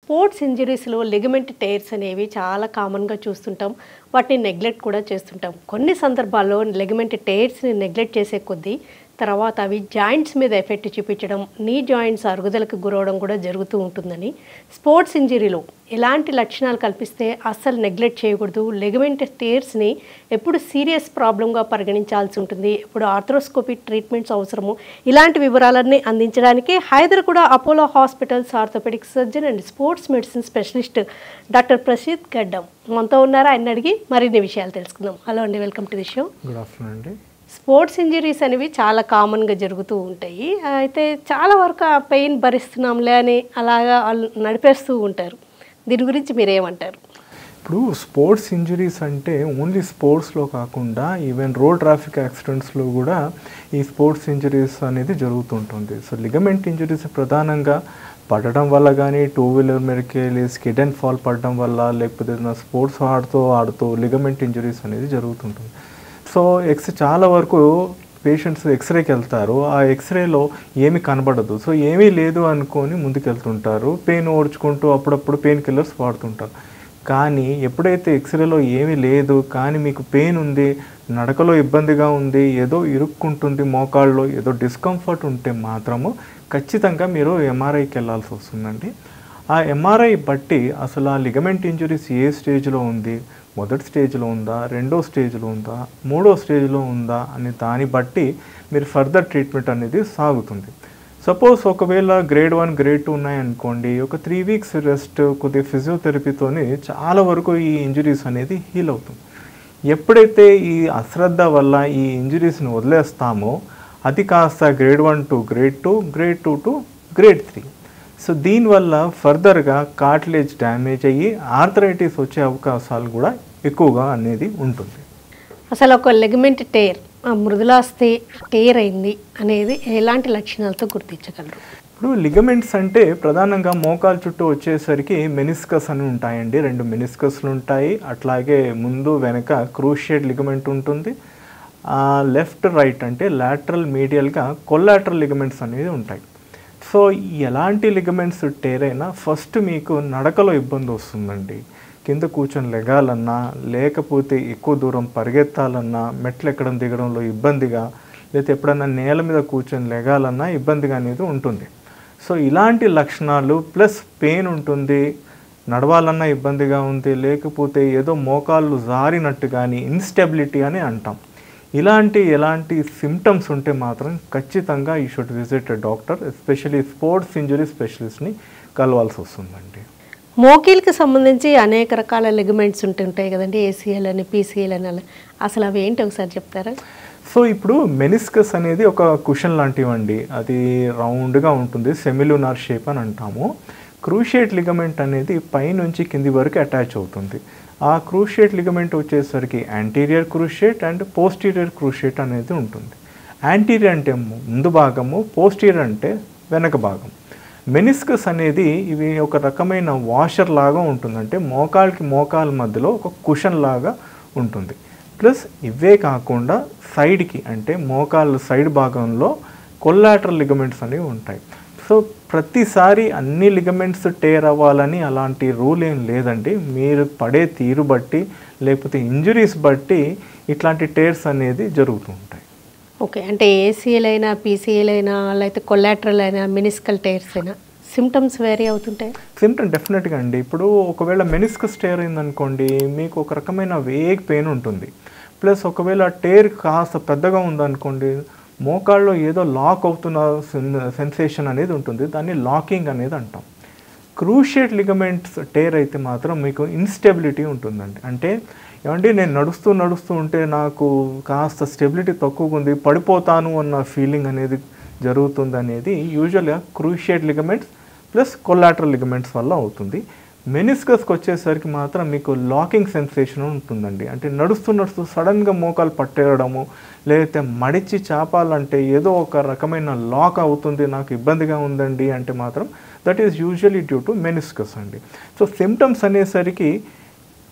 Sports ఇంజరీస్లో ligament tyres అనేవి చాలా కామన్గా చూస్తుంటాం. వాటిని నెగ్లెక్ట్ కూడా చేస్తుంటాం. కొన్ని సందర్భాల్లో లిగమెంట్ టైర్స్ని నెగ్లెక్ట్ చేసే కొద్దీ తర్వాత అవి జాయింట్స్ మీద ఎఫెక్ట్ చూపించడం, నీ జాయింట్స్ అరుగుదలకు గురవడం కూడా జరుగుతూ ఉంటుందని, స్పోర్ట్స్ ఇంజరీలో ఎలాంటి లక్షణాలు కల్పిస్తే అస్సలు నెగ్లెక్ట్ చేయకూడదు, లిగమెంట్ టైర్స్ని ఎప్పుడు సీరియస్ ప్రాబ్లంగా పరిగణించాల్సి ఉంటుంది, ఎప్పుడు ఆర్థ్రోస్కోపీ ట్రీట్మెంట్స్ అవసరము, ఇలాంటి వివరాలన్నీ అందించడానికి Hyderabad Apollo hospitals orthopaedic surgeon and sports medicine specialist doctor Prasidh Gaddam మనతో ఉన్నారా? ఆయన అడిగి మరిన్ని విషయాలు తెలుసుకుందాం. హలో అండి, welcome to the show. Good afternoon అండి. స్పోర్ట్స్ ఇంజరీస్ అనేవి చాలా కామన్గా జరుగుతూ ఉంటాయి. అయితే చాలా వరకు ఆ పెయిన్ భరిస్తున్నాంలే అని అలాగా వాళ్ళు నడిపేస్తూ ఉంటారు. దీని గురించి మీరేమంటారు? ఇప్పుడు స్పోర్ట్స్ ఇంజరీస్ అంటే ఓన్లీ స్పోర్ట్స్లో కాకుండా ఈవెన్ రోడ్ ట్రాఫిక్ యాక్సిడెంట్స్లో కూడా ఈ స్పోర్ట్స్ ఇంజరీస్ అనేది జరుగుతుంటుంది. సో లిగమెంట్ ఇంజరీస్ ప్రధానంగా పడడం వల్ల కానీ, టూ వీలర్ మీదకి వెళ్ళి స్కిడ్ అండ్ ఫాల్ పడడం వల్ల, లేకపోతే స్పోర్ట్స్ ఆడుతూ లిగమెంట్ ఇంజరీస్ అనేది జరుగుతుంటుంది. సో చాలా వరకు పేషెంట్స్ ఎక్స్రేకి వెళ్తారు. ఆ ఎక్స్రేలో ఏమీ కనబడదు. సో ఏమీ లేదు అనుకొని ముందుకెళ్తుంటారు. పెయిన్ ఓడ్చుకుంటూ అప్పుడప్పుడు పెయిన్ కిల్లర్స్ వాడుతుంటారు. కానీ ఎప్పుడైతే ఎక్స్రేలో ఏమీ లేదు కానీ మీకు పెయిన్ ఉంది, నడకలో ఇబ్బందిగా ఉంది, ఏదో ఇరుక్కుంటుంది, మోకాళ్ళలో ఏదో డిస్కంఫర్ట్ ఉంటే మాత్రము ఖచ్చితంగా మీరు ఎంఆర్ఐకి వెళ్ళాల్సి వస్తుందండి. ఆ ఎంఆర్ఐ బట్టి అసలు ఆ లిగమెంట్ ఇంజరీస్ ఏ స్టేజ్లో ఉంది, మొదటి స్టేజ్లో ఉందా, రెండో స్టేజ్లో ఉందా, మూడో స్టేజ్లో ఉందా అని దాన్ని బట్టి మీరు ఫర్దర్ ట్రీట్మెంట్ అనేది సాగుతుంది. సపోజ్ ఒకవేళ గ్రేడ్ 1 గ్రేడ్ 2 ఉన్నాయనుకోండి, ఒక 3 వీక్స్ రెస్ట్, కొద్దిగా ఫిజియోథెరపీతోని చాలా వరకు ఈ ఇంజరీస్ అనేది హీల్ అవుతుంది. ఎప్పుడైతే ఈ అశ్రద్ధ వల్ల ఈ ఇంజరీస్ని వదిలేస్తామో అది కాస్త grade 1 to grade 2, grade 2 to grade 3. So దీనివల్ల ఫర్దర్గా కార్టిలేజ్ డ్యామేజ్ అయ్యి ఆర్థరైటిస్ వచ్చే అవకాశాలు కూడా ఎక్కువగా అనేది ఉంటుంది. అసలు ఒక లిగమెంట్ టైర్ మృదులాస్థి టైర్ అయింది అనేది ఎలాంటి లక్షణాలతో గుర్తించగలరు? ఇప్పుడు లిగమెంట్స్ అంటే ప్రధానంగా మోకాలు చుట్టూ వచ్చేసరికి మెనిస్కస్ అని ఉంటాయండి. 2 మెనిస్కస్లు ఉంటాయి. అట్లాగే ముందు వెనక క్రూషియేట్ లిగమెంట్ ఉంటుంది. లెఫ్ట్ రైట్ అంటే లాటరల్ మీడియల్గా కొల్లాటరల్ లిగమెంట్స్ అనేవి ఉంటాయి. సో ఎలాంటి లిగమెంట్స్ టేర్ అయినా ఫస్ట్ మీకు నడకలో ఇబ్బంది వస్తుందండి. కింద కూర్చొని లెగాలన్నా, లేకపోతే ఎక్కువ దూరం పరిగెత్తాలన్నా, మెట్లు ఎక్కడం దిగడంలో ఇబ్బందిగా, లేకపోతే ఎప్పుడన్నా నేల మీద కూర్చొని లెగాలన్నా ఇబ్బందిగా అనేది ఉంటుంది. సో ఇలాంటి లక్షణాలు ప్లస్ పెయిన్ ఉంటుంది, నడవాలన్నా ఇబ్బందిగా ఉంది, లేకపోతే ఏదో మోకాళ్ళు జారినట్టు కానీ ఇన్స్టెబిలిటీ అని అంటాం. ఎలాంటి సిమ్టమ్స్ ఉంటే మాత్రం ఖచ్చితంగా ఈ should visit doctor, especially sports injury స్పెషలిస్ట్ని కలవాల్సి వస్తుందండి. మోకీల్కి సంబంధించి అనేక రకాల లిగమెంట్స్ ఉంటుంటాయి కదండి, ఏసీఎల్ అని, పీసీఎల్ అని. అసలు అవి ఏంటి ఒకసారి చెప్తారా? సో ఇప్పుడు మెనిస్కస్ అనేది ఒక కుషన్ లాంటివండి. అది రౌండ్గా ఉంటుంది, సెమిలునార్ షేప్ అని అంటాము. క్రూషియేట్ లిగమెంట్ అనేది పైనుంచి కింది వరకు అటాచ్ అవుతుంది. ఆ క్రూషియేట్ లిగమెంట్ వచ్చేసరికి anterior cruciate and posterior cruciate అనేది ఉంటుంది. యాంటీరియర్ అంటే ముందు భాగము, పోస్టీరియర్ అంటే వెనక భాగం. మెనిస్కస్ అనేది ఇవి ఒక రకమైన వాషర్ లాగా ఉంటుంది. అంటే మోకాళ్ళ మధ్యలో ఒక కుషన్ లాగా ఉంటుంది. ప్లస్ ఇవే కాకుండా సైడ్కి అంటే మోకాళ్ళ సైడ్ భాగంలో కొల్లాటరల్ లిగమెంట్స్ అనేవి ఉంటాయి. సో ప్రతిసారి అన్ని లిగమెంట్స్ టేర్ అవ్వాలని అలాంటి రూల్ ఏం లేదండి. మీరు పడే తీరు బట్టి లేకపోతే ఇంజరీస్ బట్టి ఇట్లాంటి టేర్స్ అనేది జరుగుతూ ఉంటాయి. ఓకే, అంటే ఏసీఎల్ అయినా, పీసీఎల్ అయినా, లేకపోతే కొల్లాటరల్ అయినా, మెనిస్కల్ టైర్స్ అయినా సిమ్టమ్స్ వేరీ అవుతుంటాయి? సిమ్టమ్ డెఫినెట్గా అండి. ఇప్పుడు ఒకవేళ మెనిస్కస్ టేర్ అయిందనుకోండి, మీకు ఒక రకమైన వేగ్ పెయిన్ ఉంటుంది. ప్లస్ ఒకవేళ టేర్ కాస్త పెద్దగా ఉందనుకోండి, మోకాళ్ళలో ఏదో లాక్ అవుతున్న సెన్సేషన్ అనేది ఉంటుంది. దాన్ని లాకింగ్ అనేది అంటాం. క్రూషియేట్ లిగమెంట్స్ టేర్ అయితే మాత్రం మీకు ఇన్స్టెబిలిటీ ఉంటుందండి. అంటే ఏమంటే నేను నడుస్తూ ఉంటే నాకు కాస్త స్టెబిలిటీ తక్కువగా ఉంది, పడిపోతాను అన్న ఫీలింగ్ అనేది జరుగుతుంది. అనేది యూజువల్గా cruciate ligaments plus collateral ligaments వల్ల అవుతుంది. మెనిస్కస్కి వచ్చేసరికి మాత్రం మీకు లాకింగ్ సెన్సేషన్ ఉంటుందండి. అంటే నడుస్తూ సడన్గా మోకాలు పట్టేయడము, లేకపోతే మడిచి చాపాలంటే ఏదో ఒక రకమైన లాక్ అవుతుంది, నాకు ఇబ్బందిగా ఉందండి అంటే మాత్రం that is usually due to meniscus అండి. సో సిమ్టమ్స్ అనేసరికి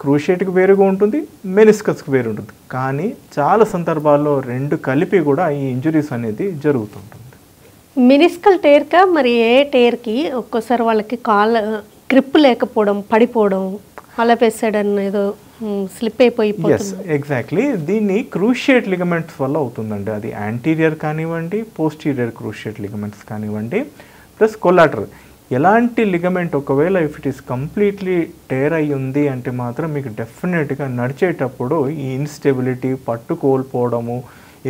క్రూషియేట్కి వేరుగా ఉంటుంది, మెనిస్కస్కి వేరు ఉంటుంది. కానీ చాలా సందర్భాల్లో 2 కలిపి కూడా ఈ ఇంజరీస్ అనేది జరుగుతుంటుంది. మెనిస్కల్ టైర్కా మరి ఏ టైర్కి ఒక్కోసారి వాళ్ళకి గ్రిప్ లేకపోవడం, పడిపోవడం, అలపేసాడని ఏదో స్లిప్ అయిపోయి ఎస్ ఎగ్జాక్ట్లీ. దీన్ని క్రూషియేట్ లిగమెంట్స్ వల్ల అవుతుందండి. అది యాంటీరియర్ కానివ్వండి, పోస్టీరియర్ క్రూషియేట్ లిగమెంట్స్ కానివ్వండి, ప్లస్ కొలాటరల్. ఎలాంటి లిగమెంట్ ఒకవేళ if it is completely tear అయ్యి ఉంది అంటే మాత్రం మీకు డెఫినెట్గా నడిచేటప్పుడు ఈ ఇన్స్టెబిలిటీ, పట్టు కోల్పోవడము,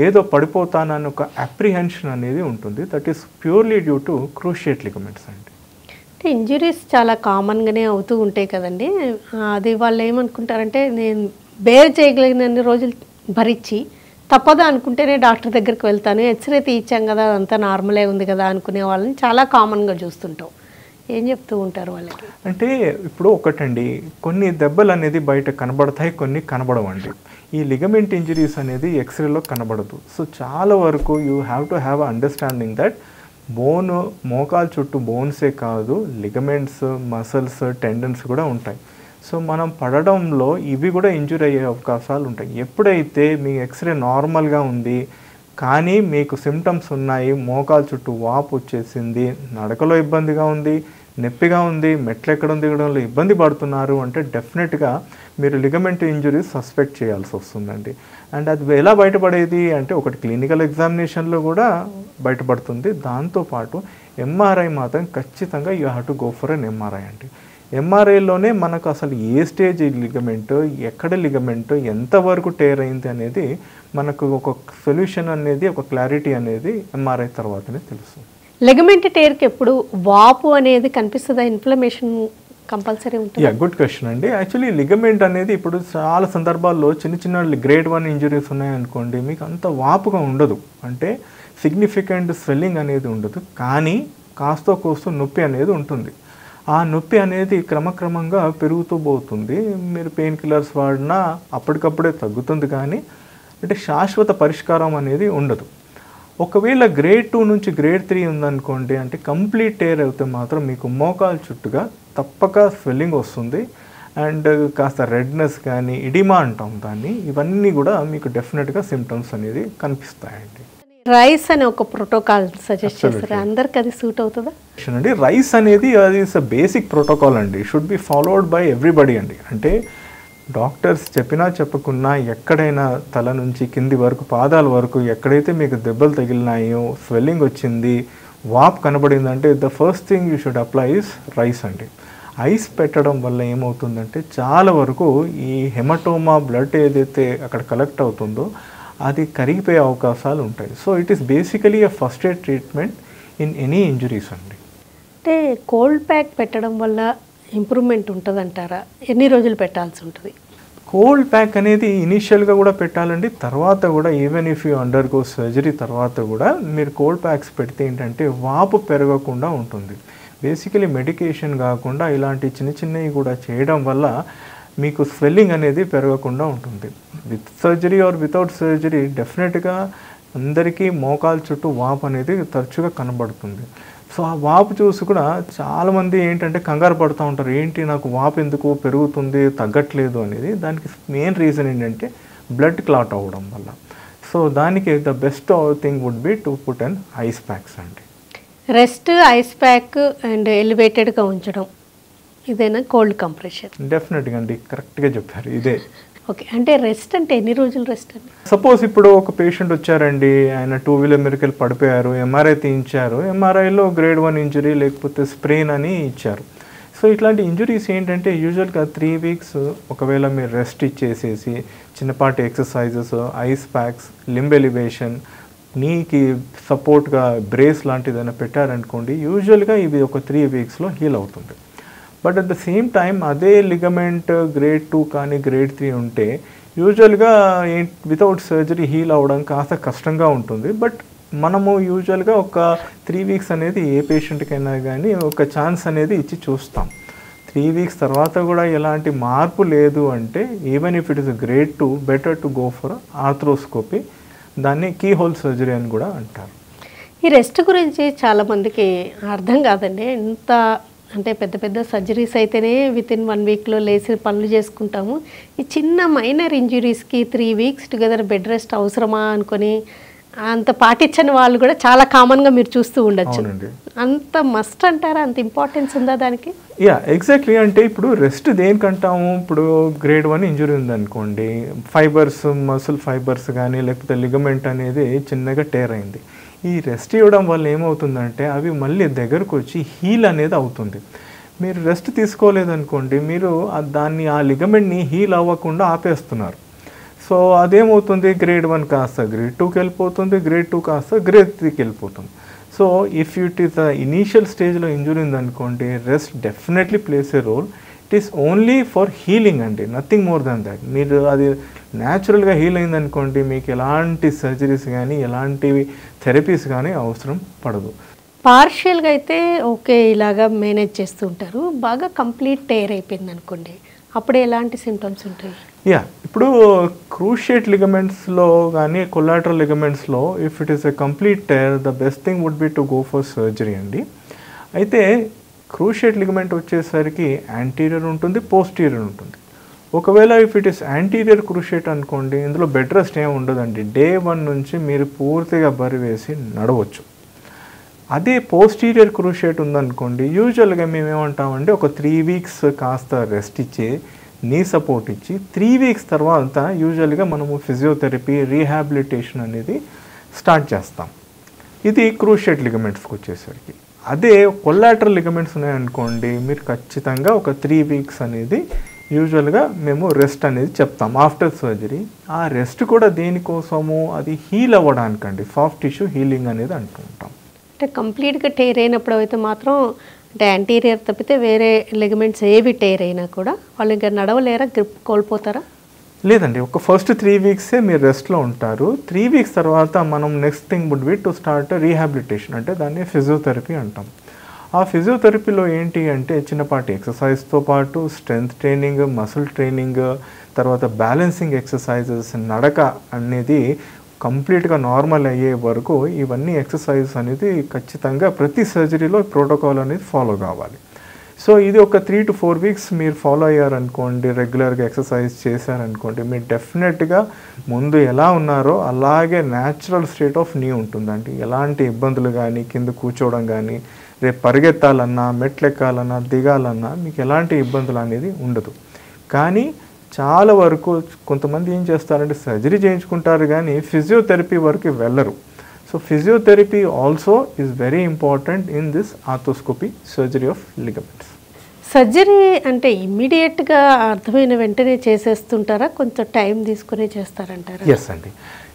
ఏదో పడిపోతానని ఒక అప్రిహెన్షన్ అనేది ఉంటుంది. That is purely due to cruciate ligaments అండి. అంటే ఇంజురీస్ చాలా కామన్గానే అవుతూ ఉంటాయి కదండి. అది వాళ్ళు ఏమనుకుంటారంటే నేను బేర్ చేయగలిగినన్ని రోజులు భరించి తప్పదా అనుకుంటేనే డాక్టర్ దగ్గరికి వెళ్తాను, ఎక్స్రే తీయించాం కదా అదంతా నార్మలే ఉంది కదా అనుకునే వాళ్ళని చాలా కామన్గా చూస్తుంటాం. ఏం చెప్తూ ఉంటారు వాళ్ళకి? అంటే ఇప్పుడు ఒకటండి, కొన్ని దెబ్బలు అనేది బయట కనబడతాయి, కొన్ని కనబడవండి. ఈ లిగమెంట్ ఇంజరీస్ అనేది ఎక్స్రేలో కనబడదు. సో చాలా వరకు you have to have understanding that bone, మోకాలు చుట్టూ బోన్సే కాదు, లిగమెంట్స్, మసల్స్, టెండన్స్ కూడా ఉంటాయి. సో మనం పడడంలో ఇవి కూడా ఇంజూరీ అయ్యే అవకాశాలు ఉంటాయి. ఎప్పుడైతే మీ ఎక్స్రే నార్మల్గా ఉంది కానీ మీకు సిమ్టమ్స్ ఉన్నాయి, మోకాలు చుట్టూ వాపు వచ్చేసింది, నడకలో ఇబ్బందిగా ఉంది, నొప్పిగా ఉంది, మెట్లు ఎక్కడం దిగడంలో ఇబ్బంది పడుతున్నారు అంటే డెఫినెట్గా మీరు లిగమెంట్ ఇంజురీస్ సస్పెక్ట్ చేయాల్సి వస్తుందండి. అండ్ అది ఎలా బయటపడేది అంటే ఒకటి క్లినికల్ ఎగ్జామినేషన్లో కూడా బయటపడుతుంది. దాంతోపాటు ఎంఆర్ఐ మాత్రం ఖచ్చితంగా you have to go for an MRI అండి. ఎంఆర్ఐలోనే మనకు అసలు ఏ స్టేజ్ లిగమెంట్, ఎక్కడ లిగమెంట్, ఎంతవరకు టేర్ అయింది అనేది మనకు ఒక సొల్యూషన్ అనేది, ఒక క్లారిటీ అనేది ఎంఆర్ఐ తర్వాతనే తెలుస్తుంది. లిగమెంట్ టేర్కి ఎప్పుడు వాపు అనేది కనిపిస్తుందా? ఇన్ఫ్లమేషన్ కంపల్సరీ ఉంటుంది? గుడ్ క్వశ్చన్ అండి. యాక్చువల్లీ లిగమెంట్ అనేది ఇప్పుడు చాలా సందర్భాల్లో చిన్న చిన్న గ్రేడ్ 1 ఇంజరీస్ ఉన్నాయనుకోండి, మీకు అంత వాపుగా ఉండదు, అంటే సిగ్నిఫికెంట్ స్వెల్లింగ్ అనేది ఉండదు, కానీ కాస్తో కోస్తో నొప్పి అనేది ఉంటుంది. ఆ నొప్పి అనేది క్రమక్రమంగా పెరుగుతూ పోతుంది. మీరు పెయిన్ కిల్లర్స్ వాడినా అప్పటికప్పుడే తగ్గుతుంది, కానీ అంటే శాశ్వత పరిష్కారం అనేది ఉండదు. ఒకవేళ గ్రేడ్ 2 నుంచి గ్రేడ్ 3 ఉందనుకోండి, అంటే కంప్లీట్ టేర్ అయితే మాత్రం మీకు మోకాలు చుట్టుగా తప్పక స్వెల్లింగ్ వస్తుంది. అండ్ కాస్త రెడ్నెస్ కానీ, ఇడిమా అంటాం దాన్ని, ఇవన్నీ కూడా మీకు డెఫినెట్గా సిమ్టమ్స్ అనేది కనిపిస్తాయండి. రైస్ అనే ఒక ప్రోటోకాల్ సజెస్ట్ చేస్తారు, అందరికి అది సూట్ అవుతుందా అండి? రైస్ అనేది అది బేసిక్ ప్రోటోకాల్ అండి, should be followed by everybody అండి. అంటే డాక్టర్స్ చెప్పినా చెప్పకున్నా ఎక్కడైనా తల నుంచి కింది వరకు, పాదాల వరకు ఎక్కడైతే మీకు దెబ్బలు తగిలినాయో, స్వెల్లింగ్ వచ్చింది, వాప్ కనబడిందంటే the first thing you should apply is RICE అండి. ఐస్ పెట్టడం వల్ల ఏమవుతుందంటే చాలా వరకు ఈ హెమటోమా బ్లడ్ ఏదైతే అక్కడ కలెక్ట్ అవుతుందో అది కరిగిపోయే అవకాశాలు ఉంటాయి. So it is basically a first aid treatment in any injuries అండి. అంటే కోల్డ్ ప్యాక్ పెట్టడం వల్ల ఇంప్రూవ్మెంట్ ఉంటుంది అంటారా? ఎన్ని రోజులు పెట్టాల్సి ఉంటుంది? కోల్డ్ ప్యాక్ అనేది ఇనీషియల్గా కూడా పెట్టాలండి, తర్వాత కూడా even if you undergo surgery తర్వాత కూడా మీరు కోల్డ్ ప్యాక్స్ పెడితే ఏంటంటే వాపు పెరగకుండా ఉంటుంది. బేసికలీ మెడికేషన్ కాకుండా ఇలాంటి చిన్న చిన్నవి కూడా చేయడం వల్ల మీకు స్వెల్లింగ్ అనేది పెరగకుండా ఉంటుంది. With surgery or without surgery డెఫినెట్గా అందరికీ మోకాలు చుట్టూ వాపు అనేది తరచుగా కనబడుతుంది. సో ఆ వాపు చూసి కూడా చాలామంది ఏంటంటే కంగారు పడుతూ ఉంటారు, ఏంటి నాకు వాపు ఎందుకు పెరుగుతుంది, తగ్గట్లేదు అనేది. దానికి మెయిన్ రీజన్ ఏంటంటే బ్లడ్ క్లాట్ అవ్వడం వల్ల. సో దానికి the best thing would be to put and ice packs అండి. రెస్ట్, ఐస్ ప్యాక్ అండ్ ఎలివేటెడ్గా ఉంచడం, ఇదేనా కోల్డ్ కంప్రెషన్? డెఫినెట్గా అండి, కరెక్ట్గా చెప్పారు, ఇదే. ఓకే, అంటే రెస్ట్ అంటే ఎన్ని రోజులు రెస్ట్ అండి? సపోజ్ ఇప్పుడు ఒక పేషెంట్ వచ్చారండి, ఆయన 2 వీలర్ మెరికల్ పడిపోయారు, ఎంఆర్ఐ తీయించారు, ఎంఆర్ఐలో గ్రేడ్ 1 ఇంజరీ లేకపోతే స్ప్రెయిన్ అని ఇచ్చారు. సో ఇట్లాంటి ఇంజురీస్ ఏంటంటే యూజువల్గా 3 వీక్స్ ఒకవేళ మీరు రెస్ట్ ఇచ్చేసేసి చిన్నపాటి exercises, ice packs, limb elevation, నీకి సపోర్ట్గా బ్రేస్ లాంటిది ఏదైనా పెట్టారనుకోండి, యూజువల్గా ఇవి ఒక 3 వీక్స్లో హీల్ అవుతుంది. But at the same time అదే లిగమెంట్ గ్రేడ్ 2 కానీ గ్రేడ్ 3 ఉంటే యూజువల్గా వితౌట్ సర్జరీ హీల్ అవ్వడం కాస్త కష్టంగా ఉంటుంది. బట్ మనము యూజువల్గా ఒక 3 వీక్స్ అనేది ఏ పేషెంట్కైనా కానీ ఒక ఛాన్స్ అనేది ఇచ్చి చూస్తాం. 3 వీక్స్ తర్వాత కూడా ఎలాంటి మార్పు లేదు అంటే even if it is grade 2 better to go for arthroscopy, దాన్ని కీ హోల్ సర్జరీ అని కూడా అంటారు. ఈ రెస్ట్ గురించి చాలామందికి అర్థం కాదండి. ఎంత అంటే పెద్ద పెద్ద సర్జరీస్ అయితేనే వితిన్ 1 వీక్లో లేచి పనులు చేసుకుంటాము. ఈ చిన్న మైనర్ ఇంజురీస్కి 3 వీక్స్ టుగెదర్ బెడ్ రెస్ట్ అవసరమా అనుకొని అంత పాటించని వాళ్ళు కూడా చాలా కామన్గా మీరు చూస్తూ ఉండొచ్చు. అంత మస్ట్ అంటారా? అంత ఇంపార్టెన్స్ ఉందా దానికి? ఎగ్జాక్ట్లీ. అంటే ఇప్పుడు రెస్ట్ దేనికంటాము, ఇప్పుడు గ్రేడ్ 1 ఇంజురీ ఉందనుకోండి, ఫైబర్స్, మసిల్ ఫైబర్స్ కానీ లేకపోతే లిగమెంట్ అనేది చిన్నగా టేర్ అయింది. ఈ రెస్ట్ ఇవ్వడం వల్ల ఏమవుతుందంటే అవి మళ్ళీ దగ్గరకు వచ్చి హీల్ అనేది అవుతుంది. మీరు రెస్ట్ తీసుకోలేదనుకోండి, మీరు ఆ లిగమెంట్ని హీల్ అవ్వకుండా ఆపేస్తున్నారు. సో అదేమవుతుంది, గ్రేడ్ 1 కాస్త గ్రేడ్ 2కి వెళ్ళిపోతుంది, గ్రేడ్ 2 కాస్త గ్రేడ్ 3కి వెళ్ళిపోతుంది. So if it is initial స్టేజ్లో ఇంజురీ ఉందనుకోండి, rest definitely plays a role. It is only for healing అండి, నథింగ్ మోర్ దాన్ దాట్. మీరు అది న్యాచురల్గా హీల్ అయిందనుకోండి, మీకు ఎలాంటి సర్జరీస్ కానీ ఎలాంటివి థెరపీస్ కానీ అవసరం పడదు. పార్షియల్గా అయితే ఓకే, ఇలాగా మేనేజ్ చేస్తూ ఉంటారు. బాగా కంప్లీట్ టైర్ అయిపోయింది అనుకోండి, అప్పుడు ఎలాంటి సిమ్టమ్స్ ఉంటాయి? ఇప్పుడు క్రూషియేట్ లిగమెంట్స్లో కానీ కొలాటరల్ లిగమెంట్స్లో if it is a complete tear, the best thing would be to go for surgery అండి. అయితే క్రూషియేట్ లిగమెంట్ వచ్చేసరికి యాంటీరియర్ ఉంటుంది, పోస్టీరియర్ ఉంటుంది. ఒకవేళ if it is anterior cruciate అనుకోండి, ఇందులో బెడ్ రెస్ట్ ఏమి ఉండదండి. డే 1 నుంచి మీరు పూర్తిగా బరివేసి నడవచ్చు. అదే పోస్టీరియర్ క్రూషియేట్ ఉందనుకోండి, యూజువల్గా మేము ఏమంటామంటే ఒక 3 వీక్స్ కాస్త రెస్ట్ ఇచ్చి నీ సపోర్ట్ ఇచ్చి 3 వీక్స్ తర్వాత యూజువల్గా మనము ఫిజియోథెరపీ, రీహాబిలిటేషన్ అనేది స్టార్ట్ చేస్తాం. ఇది క్రూషియేట్ లిగమెంట్స్కి వచ్చేసరికి. అదే కొలాటరల్ లిగమెంట్స్ ఉన్నాయనుకోండి, మీరు ఖచ్చితంగా ఒక 3 వీక్స్ అనేది యూజువల్గా మేము రెస్ట్ అనేది చెప్తాం ఆఫ్టర్ సర్జరీ. ఆ రెస్ట్ కూడా దేనికోసము, అది హీల్ అవ్వడానికండి, సాఫ్ట్ టిష్యూ హీలింగ్ అనేది అంటుంటాం. అంటే కంప్లీట్గా టైర్ అయినప్పుడు అయితే మాత్రం, అంటే యాంటీరియర్ తప్పితే వేరే లిగమెంట్స్ ఏవి టైర్ అయినా కూడా వాళ్ళు ఇంకా నడవలేరా, గ్రిప్ కోల్పోతారా? లేదండి, ఒక ఫస్ట్ 3 వీక్సే మీరు రెస్ట్లో ఉంటారు. 3 వీక్స్ తర్వాత మనం next thing would be to start rehabilitation, అంటే దాన్ని ఫిజియోథెరపీ అంటాం. ఆ ఫిజియోథెరపీలో ఏంటి అంటే చిన్నపాటి ఎక్సర్సైజ్తో పాటు స్ట్రెంగ్త్ ట్రైనింగ్, మసిల్ ట్రైనింగ్, తర్వాత బ్యాలెన్సింగ్ ఎక్సర్సైజెస్, నడక అనేది కంప్లీట్గా నార్మల్ అయ్యే వరకు ఇవన్నీ ఎక్సర్సైజెస్ అనేది ఖచ్చితంగా ప్రతి సర్జరీలో ప్రోటోకాల్ అనేది ఫాలో కావాలి. సో ఇది ఒక 3 to 4 వీక్స్ మీరు ఫాలో అయ్యారనుకోండి, రెగ్యులర్గా ఎక్సర్సైజ్ చేశారనుకోండి, మీరు డెఫినెట్గా ముందు ఎలా ఉన్నారో అలాగే న్యాచురల్ స్టేట్ ఆఫ్ నీ ఉంటుందండి. ఎలాంటి ఇబ్బందులు కానీ, కింద కూర్చోవడం కానీ, రేపు పరిగెత్తాలన్నా, మెట్లు ఎక్కాలన్నా, దిగాలన్నా మీకు ఎలాంటి ఇబ్బందులు అనేది ఉండదు. కానీ చాలా వరకు కొంతమంది ఏం చేస్తారంటే సర్జరీ చేయించుకుంటారు కానీ ఫిజియోథెరపీ వరకు వెళ్ళరు. So physiotherapy also is very important in this arthroscopy surgery of ligaments. Surgery అంటే ఇమ్మీడియట్గా అర్థమైన వెంటనే చేసేస్తుంటారా, కొంచెం టైం తీసుకునే చేస్తారంటారా? ఎస్ అండి.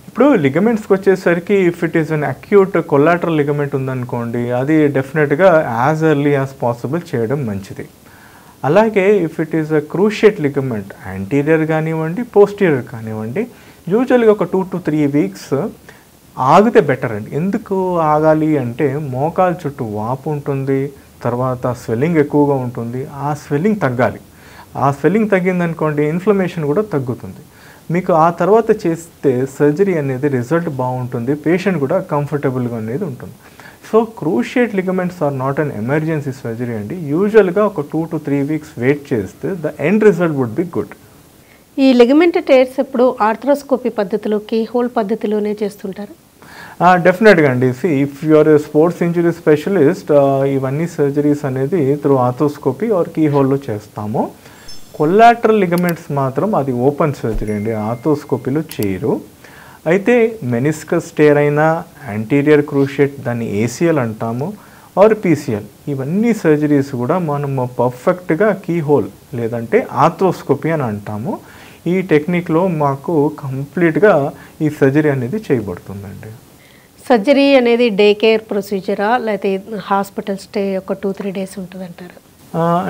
ఇప్పుడు లిగమెంట్స్కి వచ్చేసరికి if it is an acute collateral ligament ఉందనుకోండి, అది డెఫినెట్గా యాజ్ ఎర్లీ యాజ్ పాసిబుల్ చేయడం మంచిది. అలాగే if it is a cruciate ligament, anterior కానివ్వండి, పోస్టీరియర్ కానివ్వండి, యూజువల్గా ఒక 2 to 3 వీక్స్ ఆగితే బెటర్ అండి. ఎందుకు ఆగాలి అంటే మోకాలు చుట్టూ వాపు ఉంటుంది, తర్వాత స్వెల్లింగ్ ఎక్కువగా ఉంటుంది. ఆ స్వెల్లింగ్ తగ్గాలి. ఆ స్వెల్లింగ్ తగ్గిందనుకోండి, ఇన్ఫ్లమేషన్ కూడా తగ్గుతుంది. మీకు ఆ తర్వాత చేస్తే సర్జరీ అనేది రిజల్ట్ బాగుంటుంది, పేషెంట్ కూడా కంఫర్టబుల్గా అనేది ఉంటుంది. So cruciate ligaments are not an emergency surgery అండి. యూజువల్గా ఒక 2 to 3 వీక్స్ వెయిట్ చేస్తే the end result would be good. ఈ లిగమెంట్ టైర్స్ ఎప్పుడు ఆర్థ్రోస్కోపీ పద్ధతిలో, కీ హోల్ పద్ధతిలోనే చేస్తుంటారు? డెఫినెట్గా అండి. If you're a sports injury specialist, ఇవన్నీ సర్జరీస్ అనేది త్రూ ఆర్థోస్కోపీ ఆర్ కీ హోల్లో చేస్తాము. కొలాటరల్ లిగమెంట్స్ మాత్రం అది ఓపెన్ సర్జరీ అండి, ఆర్థోస్కోపీలో చేయరు. అయితే మెనిస్కస్ టేర్ అయినా, యాంటీరియర్ క్రూషియేట్ దాన్ని ఏసీఎల్ అంటాము, ఆర్ పీసీఎల్, ఇవన్నీ సర్జరీస్ కూడా మనము పర్ఫెక్ట్గా కీ హోల్ లేదంటే ఆర్థ్రోస్కోపీ అని అంటాము. ఈ టెక్నిక్లో మాకు కంప్లీట్గా ఈ సర్జరీ అనేది చేయబడుతుందండి. సర్జరీ అనేది డే కేర్ ప్రొసీజరా, లేకపోతే హాస్పిటల్ స్టే ఒక 2-3 డేస్ ఉంటుందంటారు?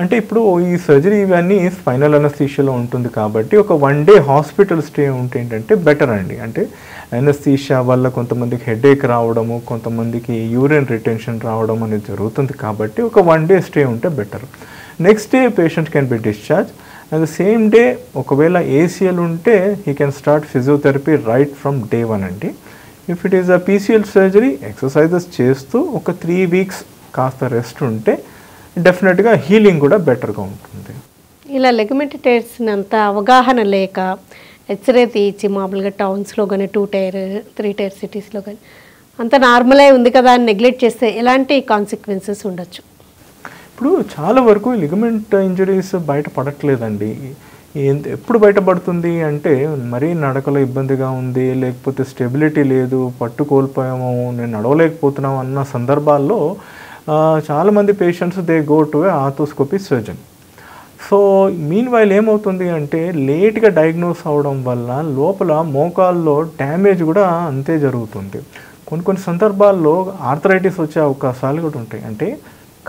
అంటే ఇప్పుడు ఈ సర్జరీ ఇవన్నీ స్పైనల్ అనస్థీషియాలో ఉంటుంది కాబట్టి ఒక 1 డే హాస్పిటల్ స్టే ఉంటే ఏంటంటే బెటర్ అండి. అంటే అనస్థీషియా వల్ల కొంతమందికి హెడేక్ రావడము, కొంతమందికి యూరిన్ రిటెన్షన్ రావడం అనేది జరుగుతుంది కాబట్టి ఒక 1 డే స్టే ఉంటే better. Next day patient can be discharge. And the same day ఒకవేళ ఏసీఎల్ ఉంటే he can start physiotherapy right from day 1 అండి. If it is a PCL surgery, exercises చేస్తూ ఒక 3 వీక్స్ కాస్త రెస్ట్ ఉంటే డెఫినెట్గా హీలింగ్ కూడా బెటర్గా ఉంటుంది. ఇలా లిగమెంట్ టైర్స్ అంత అవగాహన లేక ఎక్స్రే తీయించి మామూలుగా టౌన్స్లో కానీ 2 టైర్ 3 టైర్ సిటీస్లో కానీ అంత నార్మలే ఉంది కదా అని నెగ్లెక్ట్ చేస్తే ఎలాంటి కాన్సిక్వెన్సెస్ ఉండొచ్చు? ఇప్పుడు చాలా వరకు లిగమెంట్ ఇంజరీస్ బయటపడట్లేదండి. ఎప్పుడు బయటపడుతుంది అంటే మరీ నడకలో ఇబ్బందిగా ఉంది, లేకపోతే స్టెబిలిటీ లేదు, పట్టు కోల్పోయాము, నేను నడవలేకపోతున్నాము అన్న సందర్భాల్లో చాలామంది patients they go to A arthroscopy surgeon. So mean while ఏమవుతుంది అంటే లేట్గా డయాగ్నోస్ అవడం వల్ల లోపల మోకాల్లో డ్యామేజ్ కూడా అంతే జరుగుతుంది. కొన్ని సందర్భాల్లో ఆర్థరైటిస్ వచ్చే అవకాశాలు కూడా ఉంటాయి. అంటే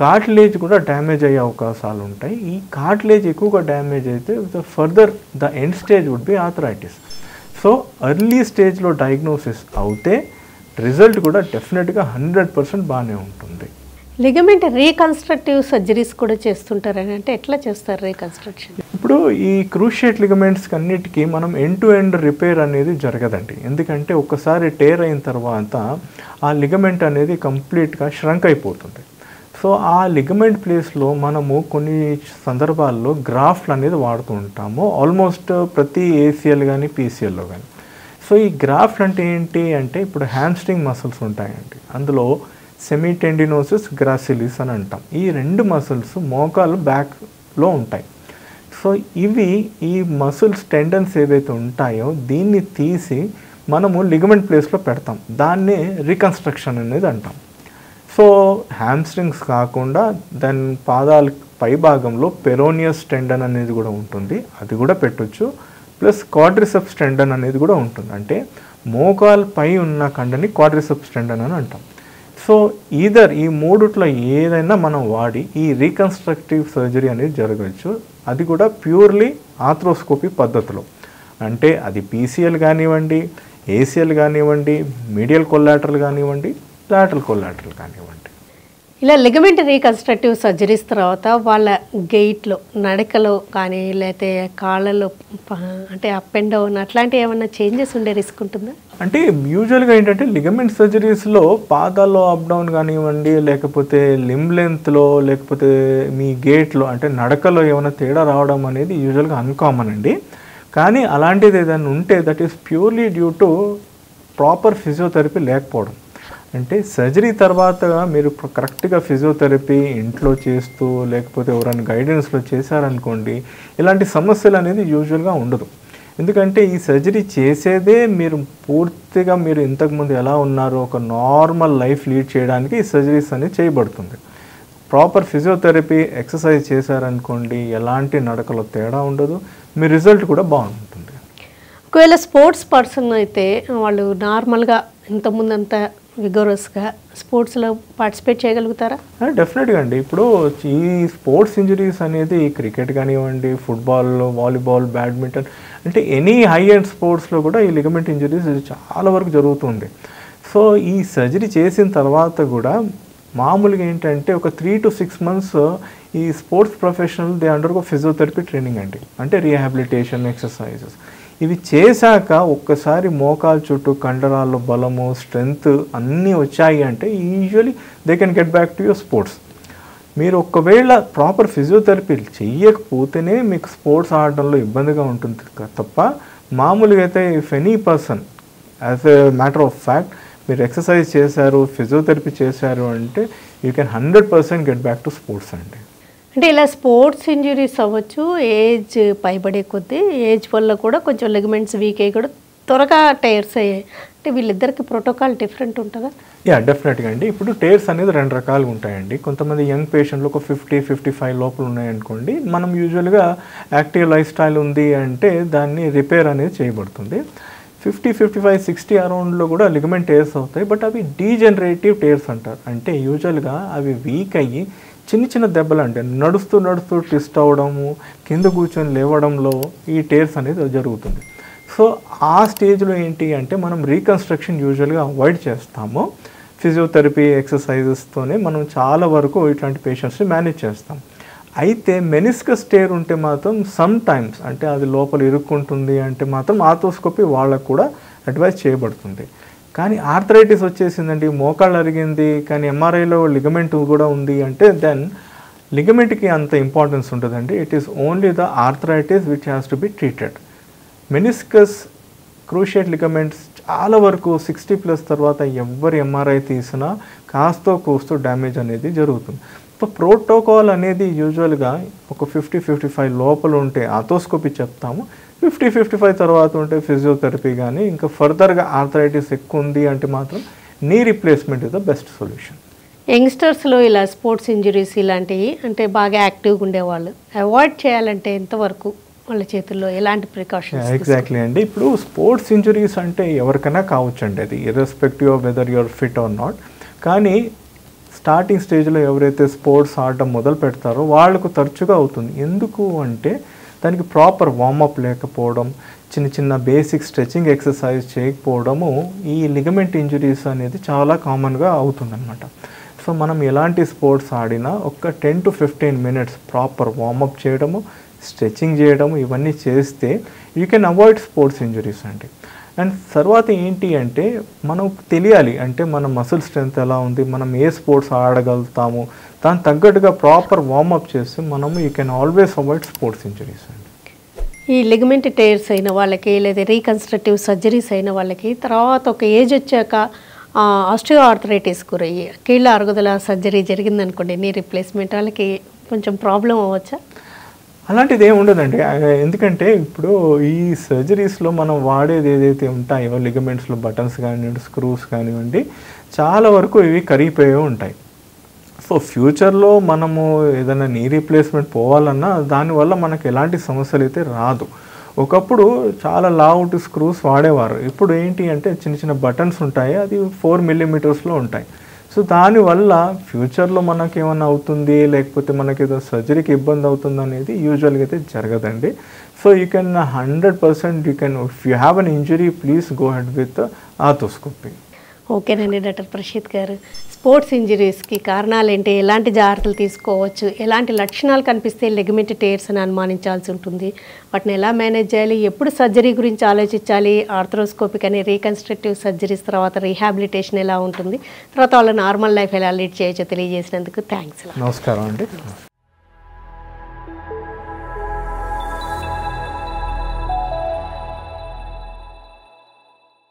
కార్టిలేజ్ కూడా డ్యామేజ్ అయ్యే అవకాశాలు ఉంటాయి. ఈ కార్టిలేజ్ ఎక్కువగా డ్యామేజ్ అయితే further the end stage would be arthritis. So early స్టేజ్లో డయాగ్నోసిస్ అవుతే రిజల్ట్ కూడా డెఫినెట్గా 100% బాగానే ఉంటుంది. లిగమెంట్ రీకన్స్ట్రక్టివ్ సర్జరీస్ కూడా చేస్తుంటారని, అంటే ఎట్లా చేస్తారు రీకన్స్ట్రక్షన్? ఇప్పుడు ఈ క్రూషియేట్ లిగమెంట్స్ అన్నిటికీ మనం ఎండ్ టు ఎండ్ రిపేర్ అనేది జరగదండి. ఎందుకంటే ఒక్కసారి టేర్ అయిన తర్వాత ఆ లిగమెంట్ అనేది కంప్లీట్గా ష్రంక్ అయిపోతుంది. సో ఆ లిగమెంట్ ప్లేస్లో మనము కొన్ని సందర్భాల్లో గ్రాఫ్ట్లు అనేది వాడుతూ ఉంటాము, ఆల్మోస్ట్ ప్రతి ఏసీఎల్ కానీ పీసీఎల్లో కానీ. సో ఈ గ్రాఫ్ట్ అంటే ఏంటి అంటే ఇప్పుడు హ్యామ్స్ట్రింగ్ మసిల్స్ ఉంటాయండి, అందులో సెమీటెండినోసిస్ గ్రాసిలిస్ అని అంటాం. ఈ 2 మసిల్స్ మోకాలు బ్యాక్లో ఉంటాయి. సో ఇవి ఈ మసిల్స్ టెండన్స్ ఏవైతే ఉంటాయో దీన్ని తీసి మనము లిగమెంట్ ప్లేస్లో పెడతాం, దాన్నే రీకన్స్ట్రక్షన్ అనేది అంటాం. సో హ్యామ్స్ట్రింగ్స్ కాకుండా దాని పాదాల పై భాగంలో పెరోనియస్ టెండన్ అనేది కూడా ఉంటుంది, అది కూడా పెట్టొచ్చు. ప్లస్ క్వాడ్రిసెప్స్ టెండన్ అనేది కూడా ఉంటుంది, అంటే మోకాలు పై ఉన్న కండని క్వాడ్రిసెప్స్ టెండన్ అని అంటాం. సో ఈదర్ ఈ మూడిట్లో ఏదైనా మనం వాడి ఈ రీకన్స్ట్రక్టివ్ సర్జరీ అనేది జరగవచ్చు. అది కూడా ప్యూర్లీ ఆర్థ్రోస్కోపీ పద్ధతిలో. అంటే అది పీసీఎల్ కానివ్వండి, ఏసీఎల్ కానివ్వండి, మీడియల్ కొల్లాటరల్ కానివ్వండి, లాటరల్ కొల్లాటరల్ కానివ్వండి. ఇలా లిగమెంట్ రీకన్స్ట్రక్టివ్ సర్జరీస్ తర్వాత వాళ్ళ గెయిట్లో, నడకలో కానీ లేకపోతే కాళ్ళలో అంటే అప్ అండ్ డౌన్ అట్లాంటివి ఏమైనా చేంజెస్ ఉండే రిస్క్ ఉంటుందా? అంటే యూజువల్గా ఏంటంటే లిగమెంట్ సర్జరీస్లో పాదాల్లో అప్ డౌన్ కానివ్వండి, లేకపోతే లిమ్ లెంత్లో, లేకపోతే మీ గేట్లో అంటే నడకలో ఏమైనా తేడా రావడం అనేది యూజువల్గా అన్కామన్ అండి. కానీ అలాంటిది ఏదైనా ఉంటే that is purely due to proper physiotherapy లేకపోవడం. అంటే సర్జరీ తర్వాత మీరు కరెక్ట్గా ఫిజియోథెరపీ ఇంట్లో చేస్తూ లేకపోతే ఎవరైనా గైడెన్స్లో చేశారనుకోండి, ఇలాంటి సమస్యలు అనేది యూజువల్గా ఉండదు. ఎందుకంటే ఈ సర్జరీ చేసేదే మీరు పూర్తిగా మీరు ఇంతకుముందు ఎలా ఉన్నారో ఒక నార్మల్ లైఫ్ లీడ్ చేయడానికి ఈ సర్జరీస్ అనేది చేయబడుతుంది. ప్రాపర్ ఫిజియోథెరపీ ఎక్సర్సైజ్ చేశారనుకోండి, ఎలాంటి నడకలో తేడా ఉండదు, మీ రిజల్ట్ కూడా బాగుంటుంది. ఒకవేళ స్పోర్ట్స్ పర్సన్ అయితే వాళ్ళు నార్మల్గా ఇంతకుముందు అంతా విగరస్గా స్పోర్ట్స్లో పార్టిసిపేట్ చేయగలుగుతారా? డెఫినెట్గా అండి. ఇప్పుడు ఈ స్పోర్ట్స్ ఇంజరీస్ అనేది క్రికెట్ కానివ్వండి, ఫుట్బాల్, వాలీబాల్, బ్యాడ్మింటన్, అంటే ఎనీ హై ఎండ్ స్పోర్ట్స్లో కూడా ఈ లిగమెంట్ ఇంజరీస్ చాలా వరకు జరుగుతుంది. సో ఈ సర్జరీ చేసిన తర్వాత కూడా మామూలుగా ఏంటంటే ఒక 3 to 6 months ఈ sports professional they undergo physiotherapy training అండి, అంటే రీహాబిలిటేషన్ ఎక్సర్సైజెస్. ఇవి చేశాక ఒక్కసారి మోకాలు చుట్టూ కండరాల్లో బలము, స్ట్రెంగ్త్ అన్నీ వచ్చాయి అంటే usually they can get back to your sports. మీరు ఒకవేళ ప్రాపర్ ఫిజియోథెరపీ చెయ్యకపోతేనే మీకు స్పోర్ట్స్ ఆడడంలో ఇబ్బందిగా ఉంటుంది తప్ప, మామూలుగా అయితే if any person as a matter of fact మీరు ఎక్సర్సైజ్ చేశారు, ఫిజియోథెరపీ చేశారు అంటే you can 100% get back to sports అండి. అంటే ఇలా స్పోర్ట్స్ ఇంజరీస్ అవ్వచ్చు, ఏజ్ పైబడే కొద్దీ ఏజ్ వల్ల కూడా కొంచెం లిగమెంట్స్ వీక్ అయ్యి కూడా త్వరగా టైర్స్ అయ్యాయి. అంటే వీళ్ళిద్దరికి ప్రోటోకాల్ డిఫరెంట్ ఉంటుందా? యా, డెఫినెట్గా అండి. ఇప్పుడు టైర్స్ అనేది 2 రకాలుగా ఉంటాయండి. కొంతమంది యంగ్ పేషెంట్లు ఒక 50-55 లోపల ఉన్నాయనుకోండి, మనం యూజువల్గా యాక్టివ్ లైఫ్ స్టైల్ ఉంది అంటే దాన్ని రిపేర్ అనేది చేయబడుతుంది. 50-55-60 అరౌండ్లో కూడా లిగమెంట్ టైర్స్ అవుతాయి, బట్ అవి డీజనరేటివ్ టైర్స్ అంటారు. అంటే యూజువల్గా అవి వీక్ అయ్యి చిన్న దెబ్బలు, అంటే నడుస్తూ ట్విస్ట్ అవ్వడము, కింద కూర్చొని లేవడంలో ఈ టైర్స్ అనేది జరుగుతుంది. సో ఆ స్టేజ్లో ఏంటి అంటే మనం రీకన్స్ట్రక్షన్ యూజువల్గా అవాయిడ్ చేస్తాము. ఫిజియోథెరపీ ఎక్సర్సైజెస్తోనే మనం చాలా వరకు ఇట్లాంటి పేషెంట్స్ని మేనేజ్ చేస్తాం. అయితే మెనిస్కస్ టేర్ ఉంటే మాత్రం సమ్ టైమ్స్, అంటే అది లోపల ఇరుక్కుంటుంది అంటే మాత్రం ఆర్థోస్కోపీ వాళ్ళకు కూడా అడ్వైస్ చేయబడుతుంది. కానీ ఆర్థరైటిస్ వచ్చేసిందండి, మోకాళ్ళు అరిగింది, కానీ ఎంఆర్ఐలో లిగమెంట్ కూడా ఉంది అంటే దెన్ లిగమెంట్కి అంత ఇంపార్టెన్స్ ఉంటుందండి. It is only the arthritis which has to be treated. Meniscus, cruciate ligaments చాలా వరకు 60+ తర్వాత ఎవరు ఎంఆర్ఐ తీసినా కాస్తో కూస్తో డ్యామేజ్ అనేది జరుగుతుంది. ఇప్పుడు ప్రోటోకాల్ అనేది యూజువల్గా ఒక 50-55 లోపల ఉంటే ఆర్థోస్కోపీ చెప్తాము, 50-55 తర్వాత ఉంటే ఫిజియోథెరపీ, కానీ ఇంకా ఫర్దర్గా ఆర్థరైటిస్ ఎక్కువ ఉంది అంటే మాత్రం knee replacement is the best solution. యంగ్స్టర్స్లో ఇలా స్పోర్ట్స్ ఇంజరీస్ ఇలాంటివి అంటే బాగా యాక్టివ్గా ఉండేవాళ్ళు అవాయిడ్ చేయాలంటే ఎంతవరకు వాళ్ళ చేతుల్లో ఎలాంటి ప్రికాషన్స్? ఎగ్జాక్ట్లీ అండి. ఇప్పుడు స్పోర్ట్స్ ఇంజరీస్ అంటే ఎవరికైనా కావచ్చండి, అది irrespective of weather your fit are not. కానీ స్టార్టింగ్ స్టేజ్లో ఎవరైతే స్పోర్ట్స్ ఆడటం మొదలు పెడతారో వాళ్ళకు తరచుగా అవుతుంది. ఎందుకు అంటే దానికి ప్రాపర్ వార్మప్ లేకపోవడం, చిన్న చిన్న బేసిక్ స్ట్రెచింగ్ ఎక్సర్సైజ్ చేయకపోవడము ఈ లిగమెంట్ ఇంజరీస్ అనేది చాలా కామన్గా అవుతుందన్నమాట. సో మనం ఎలాంటి స్పోర్ట్స్ ఆడినా ఒక 10 to 15 minutes ప్రాపర్ వార్మప్ చేయడము, స్ట్రెచింగ్ చేయడము ఇవన్నీ చేస్తే you can avoid sports injuries అండి. అండ్ తర్వాత ఏంటి అంటే మనకు తెలియాలి అంటే మన మసిల్ స్ట్రెంత్ ఎలా ఉంది, మనం ఏ స్పోర్ట్స్ ఆడగలుగుతాము, దానికి తగ్గట్టుగా ప్రాపర్ వార్మప్ చేస్తే మనము you can always avoid sports injuries అండి. ఈ లిగమెంట్ టేర్స్ అయిన వాళ్ళకి లేదా రీకన్స్ట్రక్టివ్ సర్జరీస్ అయిన వాళ్ళకి తర్వాత ఒక ఏజ్ వచ్చాక ఆస్టియో ఆర్థరైటిస్ గురయ్యి కీళ్ళ అరుగుదల సర్జరీ జరిగిందనుకోండి, నీ రీప్లేస్మెంట్, వాళ్ళకి కొంచెం ప్రాబ్లం అవ్వచ్చా? అలాంటిది ఏమి ఉండదండి. ఎందుకంటే ఇప్పుడు ఈ సర్జరీస్లో మనం వాడేది ఏదైతే ఉంటాయో లిగమెంట్స్లో బటన్స్ కానివ్వండి, స్క్రూస్ కానివ్వండి, చాలా వరకు ఇవి కరిగిపోయే ఉంటాయి. సో ఫ్యూచర్లో మనము ఏదైనా నీ రీప్లేస్మెంట్ పోవాలన్నా దానివల్ల మనకు ఎలాంటి సమస్యలు అయితే రాదు. ఒకప్పుడు చాలా లావుట్ స్క్రూస్ వాడేవారు, ఇప్పుడు ఏంటి అంటే చిన్న చిన్న బటన్స్ ఉంటాయి, అది 4 millimeters ఉంటాయి. సో దానివల్ల ఫ్యూచర్లో మనకి ఏమైనా అవుతుంది లేకపోతే మనకి ఏదో సర్జరీకి ఇబ్బంది అవుతుంది అనేది యూజువల్గా అయితే జరగదండి. So you can 100% you can, if you have an injury please go ahead with arthroscopy. ఓకేనండి డాక్టర్ ప్రషిత్ గారు, స్పోర్ట్స్ ఇంజరీస్కి కారణాలు ఏంటి, ఎలాంటి జాగ్రత్తలు తీసుకోవచ్చు, ఎలాంటి లక్షణాలు కనిపిస్తే లిగమెంట్ టేర్స్ అని అనుమానించాల్సి ఉంటుంది, వాటిని ఎలా మేనేజ్ చేయాలి, ఎప్పుడు సర్జరీ గురించి ఆలోచించాలి, ఆర్థ్రోస్కోపిక్ అని రీకన్స్ట్రక్టివ్ సర్జరీస్ తర్వాత రీహాబిలిటేషన్ ఎలా ఉంటుంది, తర్వాత వాళ్ళ నార్మల్ లైఫ్ ఎలా లీడ్ చేయొచ్చో తెలియజేసినందుకు థ్యాంక్స్. నమస్కారం అండి.